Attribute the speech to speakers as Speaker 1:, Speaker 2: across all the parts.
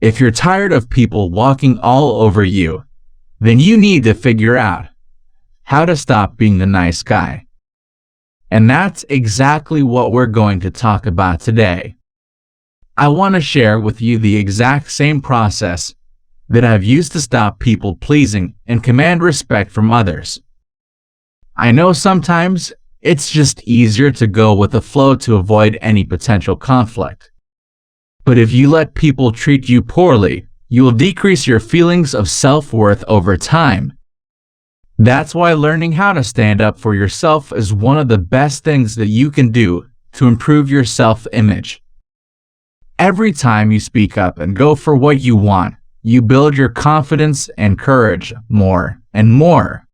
Speaker 1: If you're tired of people walking all over you, then you need to figure out how to stop being the nice guy. And that's exactly what we're going to talk about today. I want to share with you the exact same process that I've used to stop people pleasing and command respect from others. I know sometimes it's just easier to go with the flow to avoid any potential conflict. But if you let people treat you poorly, you will decrease your feelings of self-worth over time. That's why learning how to stand up for yourself is one of the best things that you can do to improve your self-image. Every time you speak up and go for what you want, you build your confidence and courage more and more.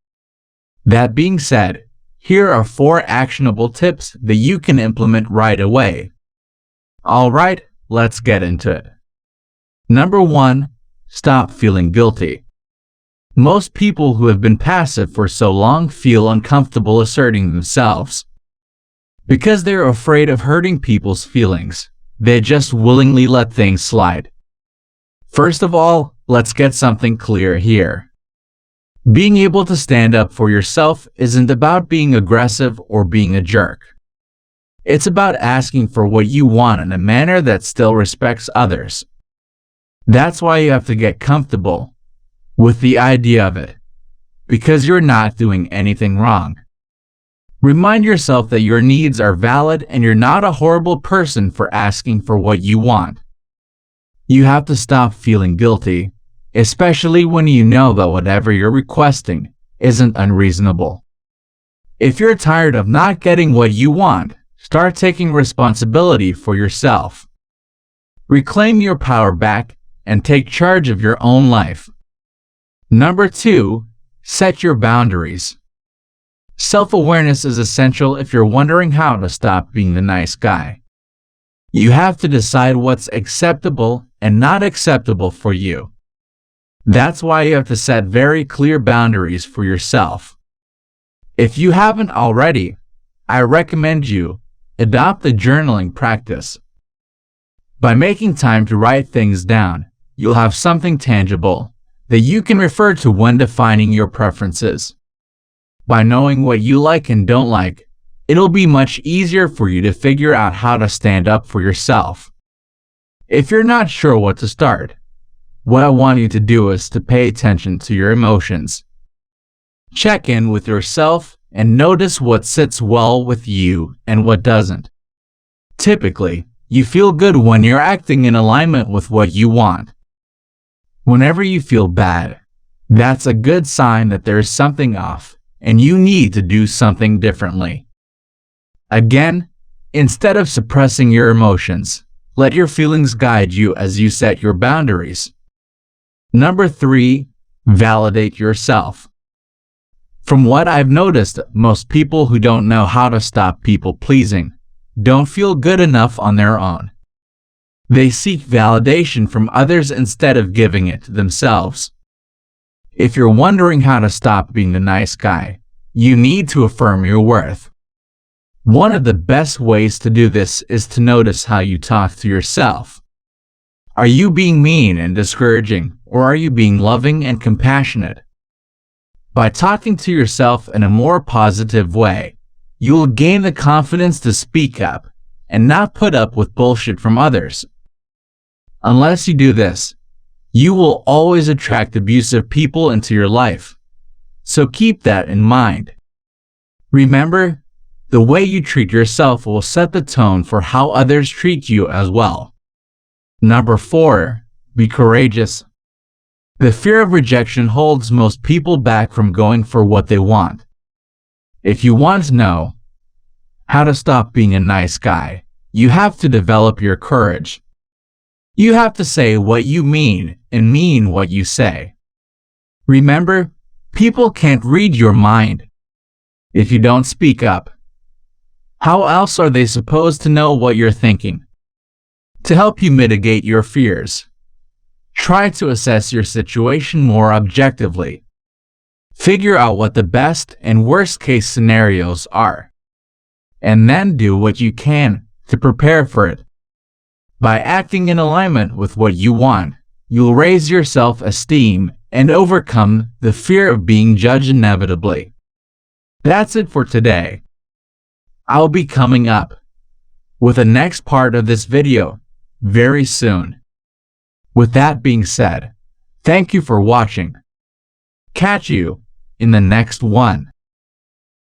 Speaker 1: That being said, here are 4 actionable tips that you can implement right away. Alright, let's get into it. Number 1. Stop feeling guilty. Most people who have been passive for so long feel uncomfortable asserting themselves. Because they're afraid of hurting people's feelings, they just willingly let things slide. First of all, let's get something clear here. Being able to stand up for yourself isn't about being aggressive or being a jerk. It's about asking for what you want in a manner that still respects others. That's why you have to get comfortable with the idea of it, because you're not doing anything wrong. Remind yourself that your needs are valid and you're not a horrible person for asking for what you want. You have to stop feeling guilty, especially when you know that whatever you're requesting isn't unreasonable. If you're tired of not getting what you want, start taking responsibility for yourself. Reclaim your power back and take charge of your own life. Number 2. Set your boundaries. Self-awareness is essential if you're wondering how to stop being the nice guy. You have to decide what's acceptable and not acceptable for you. That's why you have to set very clear boundaries for yourself. If you haven't already, I recommend you adopt the journaling practice. By making time to write things down, you'll have something tangible that you can refer to when defining your preferences. By knowing what you like and don't like, it'll be much easier for you to figure out how to stand up for yourself. If you're not sure what to start, what I want you to do is to pay attention to your emotions. Check in with yourself and notice what sits well with you and what doesn't. Typically, you feel good when you're acting in alignment with what you want. Whenever you feel bad, that's a good sign that there's something off and you need to do something differently. Again, instead of suppressing your emotions, let your feelings guide you as you set your boundaries. Number 3. Validate yourself. From what I've noticed, most people who don't know how to stop people pleasing don't feel good enough on their own. They seek validation from others instead of giving it to themselves. If you're wondering how to stop being the nice guy, you need to affirm your worth. One of the best ways to do this is to notice how you talk to yourself. Are you being mean and discouraging, or are you being loving and compassionate? By talking to yourself in a more positive way, you will gain the confidence to speak up and not put up with bullshit from others. Unless you do this, you will always attract abusive people into your life. So keep that in mind. Remember, the way you treat yourself will set the tone for how others treat you as well. Number 4. Be courageous. The fear of rejection holds most people back from going for what they want. If you want to know how to stop being a nice guy, you have to develop your courage. You have to say what you mean and mean what you say. Remember, people can't read your mind. If you don't speak up, how else are they supposed to know what you're thinking? To help you mitigate your fears, try to assess your situation more objectively. Figure out what the best and worst case scenarios are, and then do what you can to prepare for it. By acting in alignment with what you want, you'll raise your self-esteem and overcome the fear of being judged inevitably. That's it for today. I'll be coming up with the next part of this video very soon. With that being said, thank you for watching. Catch you in the next one.